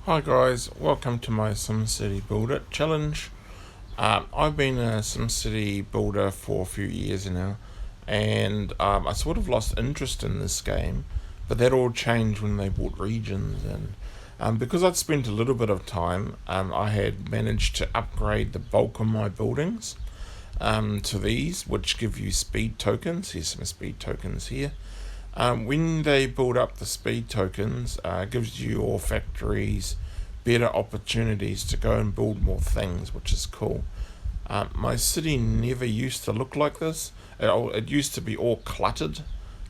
Hi guys, welcome to my SimCity BuildIt challenge. I've been a SimCity builder for a few years now, and I sort of lost interest in this game, but that all changed when they bought regions, and because I'd spent a little bit of time, I had managed to upgrade the bulk of my buildings to these, which give you speed tokens. Here's some speed tokens here. When they build up the speed tokens, gives you all factories better opportunities to go and build more things, which is cool. My city never used to look like this. It used to be all cluttered,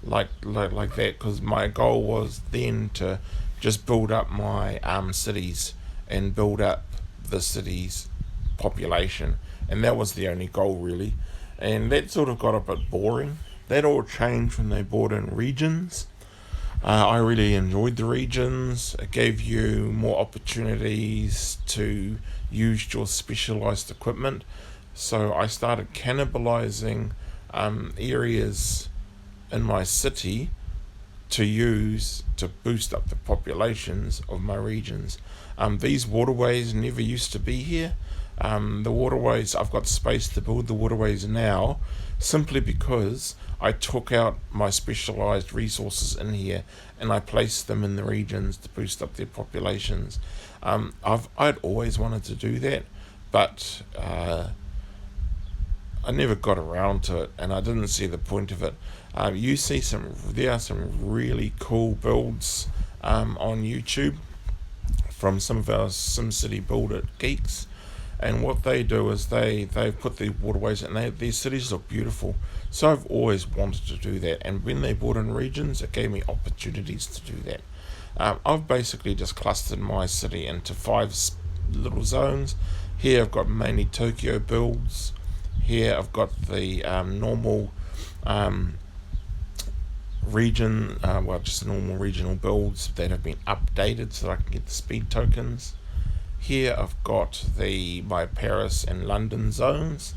like that, because my goal was then to just build up my cities and build up the city's population, and that was the only goal really. And that sort of got a bit boring. That all changed when they brought in regions. I really enjoyed the regions. It gave you more opportunities to use your specialized equipment. So I started cannibalizing areas in my city to use to boost up the populations of my regions. These waterways never used to be here. The waterways, I've got space to build the waterways now simply because I took out my specialized resources in here and I placed them in the regions to boost up their populations. I'd always wanted to do that, but I never got around to it, and I didn't see the point of it. There are some really cool builds on YouTube from some of our SimCity BuildIt geeks, and what they do is they put the waterways and their cities look beautiful. So I've always wanted to do that, and when they brought in regions, it gave me opportunities to do that. I've basically just clustered my city into five little zones. Here I've got mainly Tokyo builds. Here I've got the normal just normal regional builds that have been updated so that I can get the speed tokens. Here I've got my Paris and London zones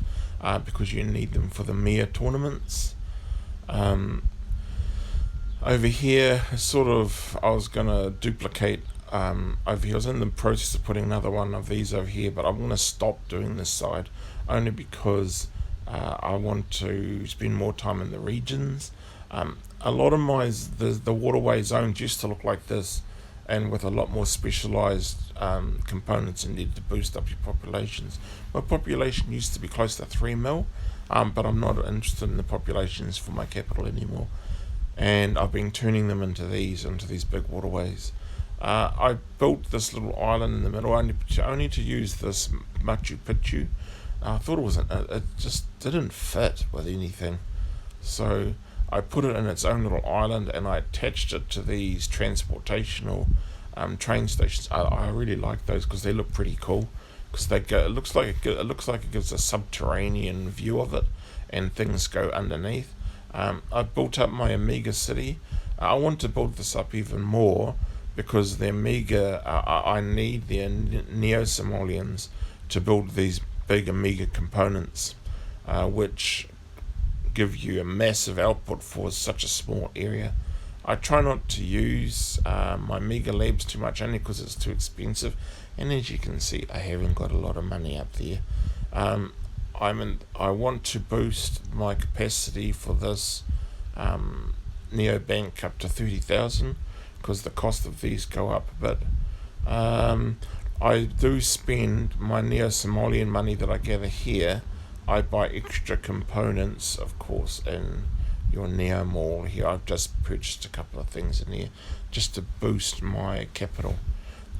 because you need them for the Mia tournaments. Over here, I was going to duplicate over here. I was in the process of putting another one of these over here, but I'm going to stop doing this side only because I want to spend more time in the regions. A lot of the waterway zones used to look like this, and with a lot more specialized components needed to boost up your populations. My population used to be close to 3 mil, but I'm not interested in the populations for my capital anymore, and I've been turning them into these big waterways. I built this little island in the middle only to use this Machu Picchu. I thought it just didn't fit with anything, so I put it in its own little island and I attached it to these transportational train stations. I really like those because they look pretty cool. Because it looks like it gives a subterranean view of it, and things go underneath. I built up my Amiga city. I want to build this up even more because the Amiga, I need the Neo-Somalians to build these big Amiga components, which give you a massive output for such a small area. I try not to use my Mega Labs too much, only because it's too expensive, and as you can see, I haven't got a lot of money up there. I want to boost my capacity for this Neo Bank up to 30,000 because the cost of these go up a bit. I do spend my Neo-Somalian money that I gather here. I buy extra components, of course, in your Neo Mall here. I've just purchased a couple of things in here just to boost my capital.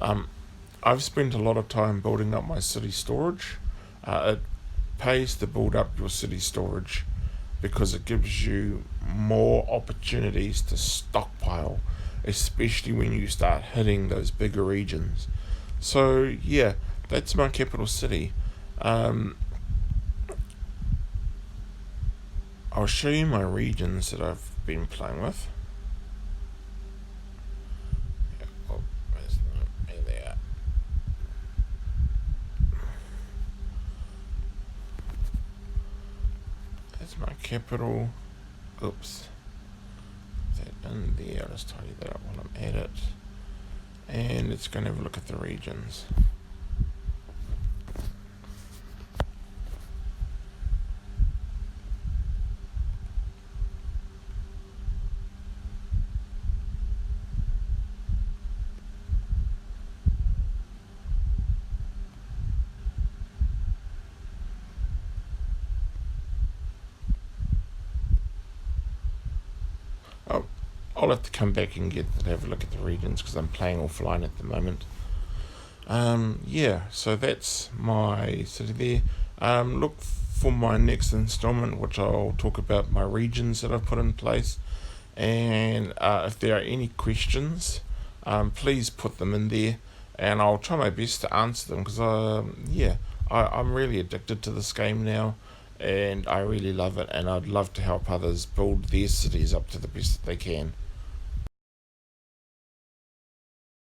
I've spent a lot of time building up my city storage. It pays to build up your city storage because it gives you more opportunities to stockpile, especially when you start hitting those bigger regions. So yeah, that's my capital city. I'll show you my regions that I've been playing with. Oh, there they are. That's my capital. Oops. That in there. Let's tidy that up while I'm at it. And let's go and have a look at the regions. Oh, I'll have to come back and have a look at the regions because I'm playing offline at the moment. Yeah, so that's my city there. Look for my next installment, which I'll talk about my regions that I've put in place. And if there are any questions, please put them in there, and I'll try my best to answer them because I'm really addicted to this game now, and I really love it, and I'd love to help others build their cities up to the best that they can.